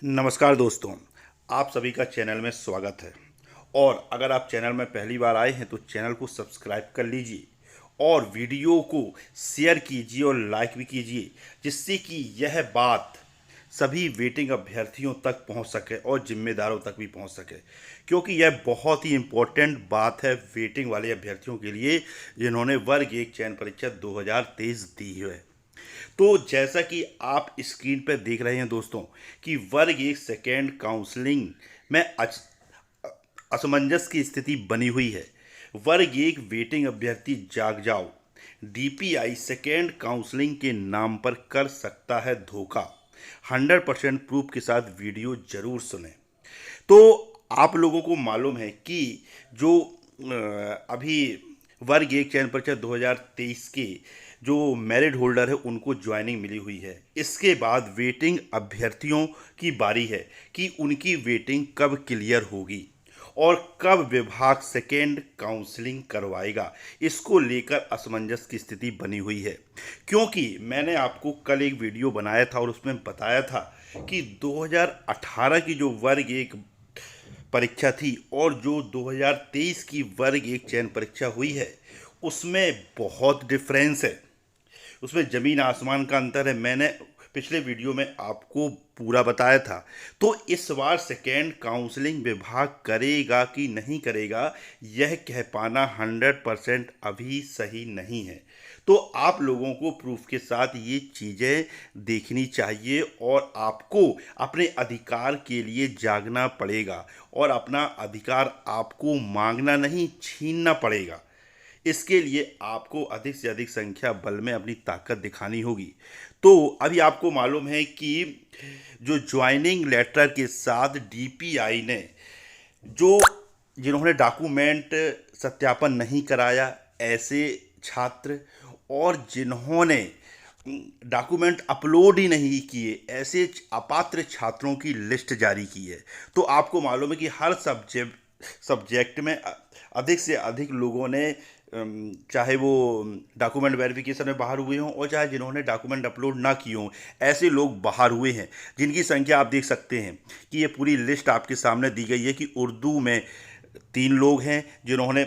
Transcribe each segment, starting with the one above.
नमस्कार दोस्तों, आप सभी का चैनल में स्वागत है। और अगर आप चैनल में पहली बार आए हैं तो चैनल को सब्सक्राइब कर लीजिए और वीडियो को शेयर कीजिए और लाइक भी कीजिए, जिससे कि यह बात सभी वेटिंग अभ्यर्थियों तक पहुंच सके और जिम्मेदारों तक भी पहुंच सके, क्योंकि यह बहुत ही इम्पोर्टेंट बात है वेटिंग वाले अभ्यर्थियों के लिए जिन्होंने वर्ग एक चयन परीक्षा 2023 दी है। तो जैसा कि आप स्क्रीन पर देख रहे हैं दोस्तों कि वर्ग एक सेकेंड काउंसलिंग में असमंजस की स्थिति बनी हुई है। वर्ग एक वेटिंग अभ्यर्थी जाग जाओ, डीपीआई सेकेंड काउंसलिंग के नाम पर कर सकता है धोखा। 100% प्रूफ के साथ वीडियो जरूर सुने। तो आप लोगों को मालूम है कि जो अभी वर्ग एक चयन परीक्षा 2023 के जो मेरिट होल्डर है उनको ज्वाइनिंग मिली हुई है। इसके बाद वेटिंग अभ्यर्थियों की बारी है कि उनकी वेटिंग कब क्लियर होगी और कब विभाग सेकेंड काउंसलिंग करवाएगा। इसको लेकर असमंजस की स्थिति बनी हुई है, क्योंकि मैंने आपको कल एक वीडियो बनाया था और उसमें बताया था कि 2018 की जो वर्ग एक परीक्षा थी और जो 2023 की वर्ग एक चयन परीक्षा हुई है उसमें बहुत डिफरेंस है, उसमें ज़मीन आसमान का अंतर है। मैंने पिछले वीडियो में आपको पूरा बताया था। तो इस बार सेकेंड काउंसलिंग विभाग करेगा कि नहीं करेगा, यह कह पाना 100% अभी सही नहीं है। तो आप लोगों को प्रूफ के साथ ये चीज़ें देखनी चाहिए और आपको अपने अधिकार के लिए जागना पड़ेगा और अपना अधिकार आपको मांगना नहीं, छीनना पड़ेगा। इसके लिए आपको अधिक से अधिक संख्या बल में अपनी ताकत दिखानी होगी। तो अभी आपको मालूम है कि जो ज्वाइनिंग लेटर के साथ डीपीआई ने जो जिन्होंने डॉक्यूमेंट सत्यापन नहीं कराया, ऐसे छात्र और जिन्होंने डॉक्यूमेंट अपलोड ही नहीं किए, ऐसे अपात्र छात्रों की लिस्ट जारी की है। तो आपको मालूम है कि हर सब्जेक्ट में अधिक से अधिक लोगों ने चाहे वो डॉक्यूमेंट वेरिफिकेशन में बाहर हुए हों और चाहे जिन्होंने डॉक्यूमेंट अपलोड ना किए हों, ऐसे लोग बाहर हुए हैं, जिनकी संख्या आप देख सकते हैं कि ये पूरी लिस्ट आपके सामने दी गई है कि उर्दू में 3 लोग हैं जिन्होंने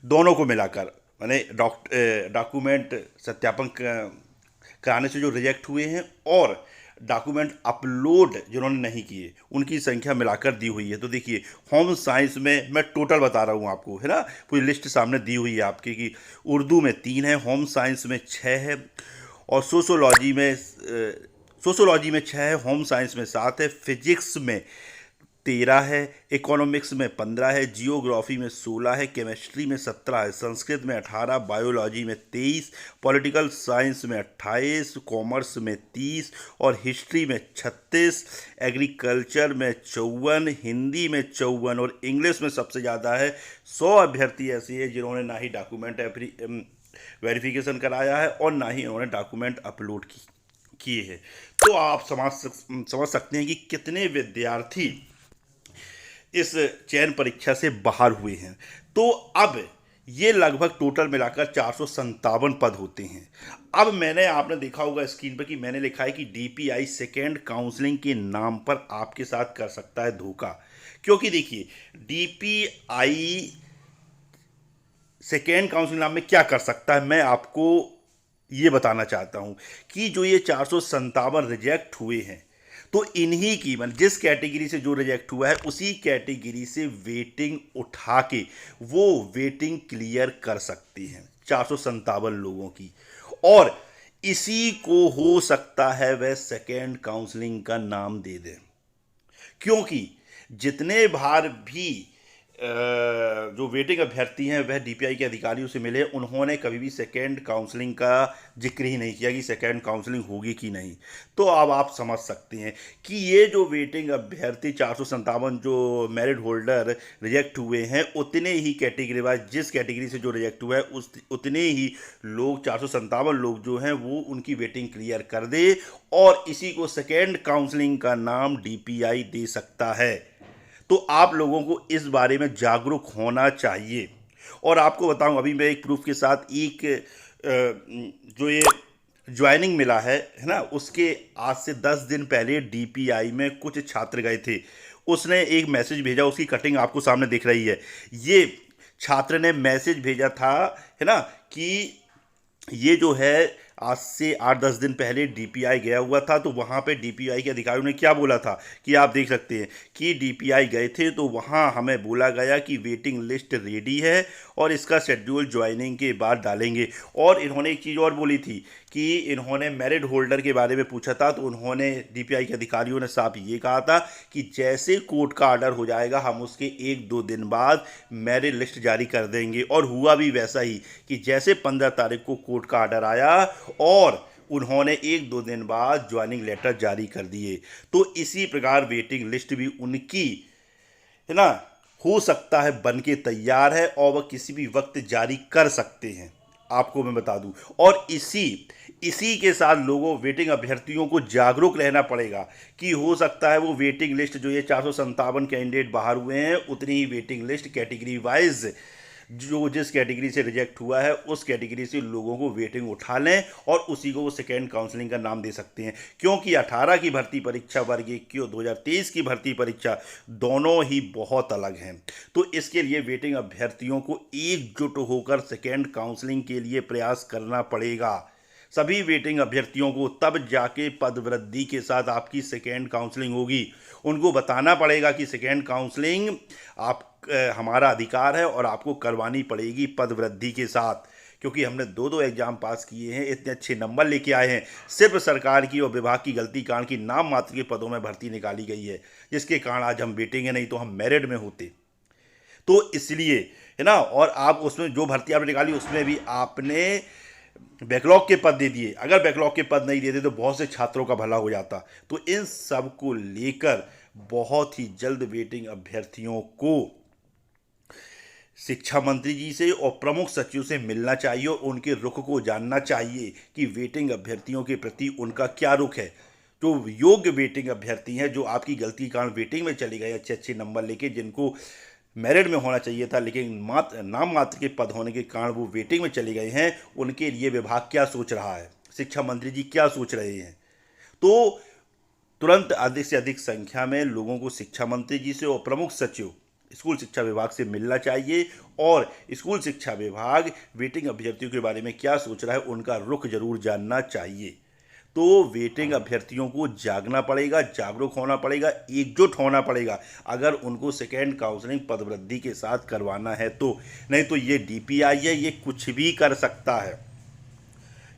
दोनों को मिलाकर मैंने डॉक्यूमेंट सत्यापन कराने से जो रिजेक्ट हुए हैं और डॉक्यूमेंट अपलोड जिन्होंने नहीं किए उनकी संख्या मिलाकर दी हुई है। तो देखिए, होम साइंस में मैं टोटल बता रहा हूँ आपको, है ना, पूरी लिस्ट सामने दी हुई है आपकी कि उर्दू में 3 है, होम साइंस में 6 है और सोशोलॉजी में 6 है, होम साइंस में 7 है, फिजिक्स में 13 है, इकोनॉमिक्स में 15 है, जियोग्राफी में 16 है, केमिस्ट्री में 17 है, संस्कृत में 18, बायोलॉजी में 23, पॉलिटिकल साइंस में 28, कॉमर्स में 30 और हिस्ट्री में 36, एग्रीकल्चर में 54, हिंदी में 54 और इंग्लिश में सबसे ज़्यादा है। 100 अभ्यर्थी ऐसे हैं जिन्होंने ना ही डॉक्यूमेंट वेरिफिकेशन कराया है और ना ही उन्होंने डॉक्यूमेंट अपलोड किए हैं। तो आप समझ सकते हैं कि कितने विद्यार्थी इस चयन परीक्षा से बाहर हुए हैं। तो अब ये लगभग टोटल मिलाकर 457 पद होते हैं। अब आपने देखा होगा स्क्रीन पर कि मैंने लिखा है कि डीपीआई सेकेंड काउंसलिंग के नाम पर आपके साथ कर सकता है धोखा, क्योंकि देखिए, डीपीआई सेकेंड काउंसलिंग नाम में क्या कर सकता है, मैं आपको ये बताना चाहता हूं कि जो ये 457 रिजेक्ट हुए हैं, तो इन्हीं की जिस कैटेगरी से जो रिजेक्ट हुआ है उसी कैटेगरी से वेटिंग उठा के वो वेटिंग क्लियर कर सकती हैं 457 लोगों की। और इसी को हो सकता है वह सेकेंड काउंसलिंग का नाम दे दें, क्योंकि जितने बार भी जो वेटिंग अभ्यर्थी हैं वह डीपीआई के अधिकारियों से मिले, उन्होंने कभी भी सेकेंड काउंसलिंग का जिक्र ही नहीं किया कि सेकेंड काउंसलिंग होगी कि नहीं। तो अब आप समझ सकते हैं कि ये जो वेटिंग अभ्यर्थी 457 जो मेरिट होल्डर रिजेक्ट हुए हैं, उतने ही कैटेगरी वाइज जिस कैटेगरी से जो रिजेक्ट हुआ है उतने ही लोग 457 लोग जो हैं वो उनकी वेटिंग क्लियर कर दे और इसी को सेकेंड काउंसलिंग का नाम डीपीआई दे सकता है। तो आप लोगों को इस बारे में जागरूक होना चाहिए। और आपको बताऊं, अभी मैं एक प्रूफ के साथ एक जो ये ज्वाइनिंग मिला है ना, उसके आज से 10 दिन पहले डीपीआई में कुछ छात्र गए थे। उसने एक मैसेज भेजा, उसकी कटिंग आपको सामने दिख रही है। ये छात्र ने मैसेज भेजा था, है ना, कि ये जो है आज से 8-10 दिन पहले डीपीआई गया हुआ था। तो वहाँ पे डीपीआई के अधिकारियों ने क्या बोला था कि आप देख सकते हैं कि डीपीआई गए थे तो वहाँ हमें बोला गया कि वेटिंग लिस्ट रेडी है और इसका शेड्यूल ज्वाइनिंग के बाद डालेंगे। और इन्होंने एक चीज़ और बोली थी कि इन्होंने मेरिट होल्डर के बारे में पूछा था, तो उन्होंने डीपीआई के अधिकारियों ने साफ ये कहा था कि जैसे कोर्ट का ऑर्डर हो जाएगा हम उसके 1-2 दिन बाद मेरिट लिस्ट जारी कर देंगे। और हुआ भी वैसा ही कि जैसे 15 तारीख को कोर्ट का ऑर्डर आया और उन्होंने 1-2 दिन बाद ज्वाइनिंग लेटर जारी कर दिए। तो इसी प्रकार वेटिंग लिस्ट भी उनकी, है ना, हो सकता है बन के तैयार है और वह किसी भी वक्त जारी कर सकते हैं, आपको मैं बता दूं। और इसी के साथ लोगों, वेटिंग अभ्यर्थियों को जागरूक रहना पड़ेगा कि हो सकता है वो वेटिंग लिस्ट जो ये 457 कैंडिडेट बाहर हुए हैं, उतनी ही वेटिंग लिस्ट कैटेगरी वाइज जो जिस कैटेगरी से रिजेक्ट हुआ है उस कैटेगरी से लोगों को वेटिंग उठा लें और उसी को वो सेकेंड काउंसलिंग का नाम दे सकते हैं। क्योंकि 18 की भर्ती परीक्षा, वर्ग 1 की और 2023 की भर्ती परीक्षा दोनों ही बहुत अलग हैं। तो इसके लिए वेटिंग अभ्यर्थियों को एकजुट होकर सेकेंड काउंसलिंग के लिए प्रयास करना पड़ेगा। सभी वेटिंग अभ्यर्थियों को तब जाके पदवृद्धि के साथ आपकी सेकेंड काउंसलिंग होगी। उनको बताना पड़ेगा कि सेकेंड काउंसलिंग आप हमारा अधिकार है और आपको करवानी पड़ेगी पदवृद्धि के साथ। क्योंकि हमने 2-2 एग्जाम पास किए हैं, इतने अच्छे नंबर लेके आए हैं, सिर्फ सरकार की और विभाग की गलती कारण की नाम मात्र के पदों में भर्ती निकाली गई है, जिसके कारण आज हम वेटिंग है, नहीं तो हम मेरिट में होते। तो इसलिए, है ना, और आप उसमें जो भर्ती आपने निकाली उसमें भी आपने बैकलॉग के पद दे दिए। अगर बैकलॉग के पद नहीं देते तो बहुत से छात्रों का भला हो जाता। तो इन सब को लेकर बहुत ही जल्द वेटिंग अभ्यर्थियों को शिक्षा मंत्री जी से और प्रमुख सचिव से मिलना चाहिए और उनके रुख को जानना चाहिए कि वेटिंग अभ्यर्थियों के प्रति उनका क्या रुख है। जो योग्य वेटिंग अभ्यर्थी हैं, जो आपकी गलती के कारण वेटिंग में चले गए अच्छे अच्छे नंबर लेके, जिनको मेरिट में होना चाहिए था लेकिन नाम मात्र के पद होने के कारण वो वेटिंग में चले गए हैं, उनके लिए विभाग क्या सोच रहा है, शिक्षा मंत्री जी क्या सोच रहे हैं। तो तुरंत अधिक से अधिक संख्या में लोगों को शिक्षा मंत्री जी से और प्रमुख सचिव स्कूल शिक्षा विभाग से मिलना चाहिए और स्कूल शिक्षा विभाग वेटिंग अभ्यर्थियों के बारे में क्या सोच रहा है उनका रुख जरूर जानना चाहिए। तो वेटिंग अभ्यर्थियों को जागना पड़ेगा, जागरूक होना पड़ेगा, एकजुट होना पड़ेगा अगर उनको सेकेंड काउंसलिंग पदवृद्धि के साथ करवाना है तो। नहीं तो ये डीपीआई है, ये कुछ भी कर सकता है।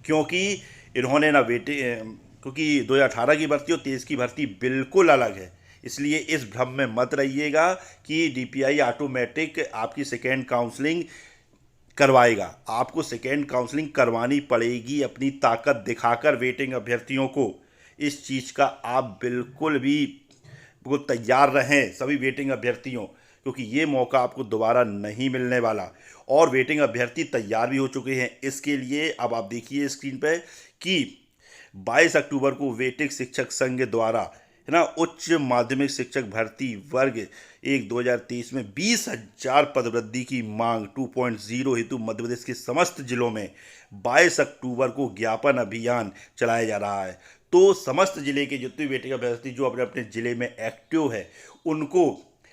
क्योंकि इन्होंने ना क्योंकि 2018 की भर्ती और 23 की भर्ती बिल्कुल अलग है। इसलिए इस भ्रम में मत रहिएगा कि डीपीआई ऑटोमेटिक आपकी सेकेंड काउंसलिंग करवाएगा। आपको सेकेंड काउंसलिंग करवानी पड़ेगी अपनी ताकत दिखाकर वेटिंग अभ्यर्थियों को। इस चीज़ का आप बिल्कुल तैयार रहें सभी वेटिंग अभ्यर्थियों, क्योंकि ये मौका आपको दोबारा नहीं मिलने वाला। और वेटिंग अभ्यर्थी तैयार भी हो चुके हैं इसके लिए। अब आप देखिए स्क्रीन पे कि 22 अक्टूबर को वेटिंग शिक्षक संघ द्वारा, है ना, उच्च माध्यमिक शिक्षक भर्ती वर्ग 1 2023 में 20,000 पदवृद्धि की मांग 2.0 हेतु मध्य प्रदेश के समस्त जिलों में 22 अक्टूबर को ज्ञापन अभियान चलाया जा रहा है। तो समस्त जिले के जितने वेटिंग अभ्यर्थी जो अपने अपने जिले में एक्टिव है उनको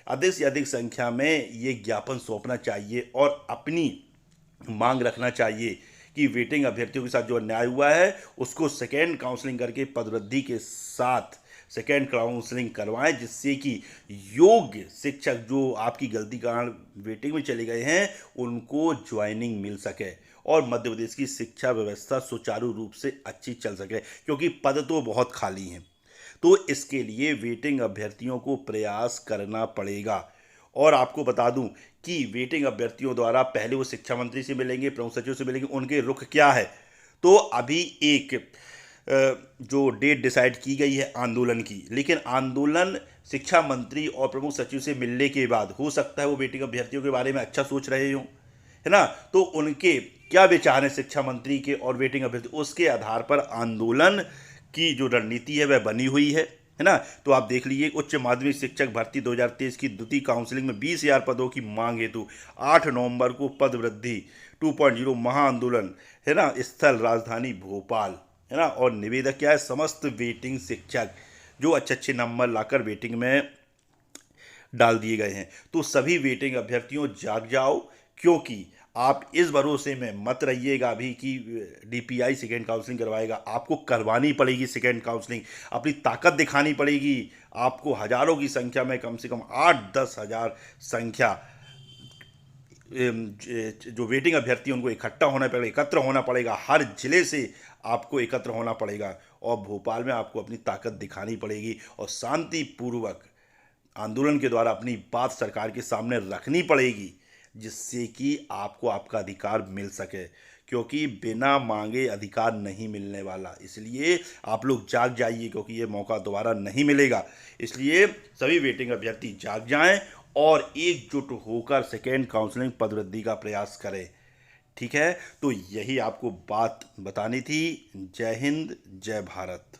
अधिक से अधिक संख्या में ये ज्ञापन सौंपना चाहिए और अपनी मांग रखना चाहिए कि वेटिंग अभ्यर्थियों के साथ जो अन्याय हुआ है उसको सेकेंड काउंसलिंग करके पदवृद्धि के साथ सेकेंड काउंसलिंग करवाएं, जिससे कि योग्य शिक्षक जो आपकी गलती के कारण वेटिंग में चले गए हैं उनको ज्वाइनिंग मिल सके और मध्य प्रदेश की शिक्षा व्यवस्था सुचारू रूप से अच्छी चल सके, क्योंकि पद तो बहुत खाली हैं। तो इसके लिए वेटिंग अभ्यर्थियों को प्रयास करना पड़ेगा। और आपको बता दूं कि वेटिंग अभ्यर्थियों द्वारा पहले वो शिक्षा मंत्री से मिलेंगे, प्रमुख सचिव से मिलेंगे, उनके रुख क्या है। तो अभी एक जो डेट डिसाइड की गई है आंदोलन की, लेकिन आंदोलन शिक्षा मंत्री और प्रमुख सचिव से मिलने के बाद हो सकता है वो वेटिंग अभ्यर्थियों के बारे में अच्छा सोच रहे हों, है ना। तो उनके क्या विचार हैं शिक्षा मंत्री के और वेटिंग अभ्यर्थी, उसके आधार पर आंदोलन की जो रणनीति है वह बनी हुई है ना। तो आप देख लीजिए, उच्च माध्यमिक शिक्षक भर्ती 2023 की द्वितीय काउंसलिंग में 20,000 पदों की मांग हेतु 8 नवंबर को पद वृद्धि 2.0 महाआंदोलन, है ना, स्थल राजधानी भोपाल, है ना। और निवेदक क्या है, समस्त वेटिंग शिक्षक जो अच्छे अच्छे नंबर लाकर वेटिंग में डाल दिए गए हैं। तो सभी वेटिंग अभ्यर्थियों जाग जाओ, क्योंकि आप इस भरोसे में मत रहिएगा अभी कि डीपीआई सेकेंड काउंसलिंग करवाएगा। आपको करवानी पड़ेगी सेकेंड काउंसलिंग, अपनी ताकत दिखानी पड़ेगी। आपको हजारों की संख्या में, कम से कम 8-10 हज़ार संख्या जो वेटिंग अभ्यर्थी हैं उनको इकट्ठा होना पड़ेगा, एकत्र होना पड़ेगा। हर जिले से आपको एकत्र होना पड़ेगा और भोपाल में आपको अपनी ताकत दिखानी पड़ेगी और शांतिपूर्वक आंदोलन के द्वारा अपनी बात सरकार के सामने रखनी पड़ेगी, जिससे कि आपको आपका अधिकार मिल सके, क्योंकि बिना मांगे अधिकार नहीं मिलने वाला। इसलिए आप लोग जाग जाइए, क्योंकि ये मौका दोबारा नहीं मिलेगा। इसलिए सभी वेटिंग अभ्यर्थी जाग जाएं और एकजुट होकर सेकेंड काउंसलिंग पदवृद्धि का प्रयास करें। ठीक है, तो यही आपको बात बतानी थी। जय हिंद, जय भारत।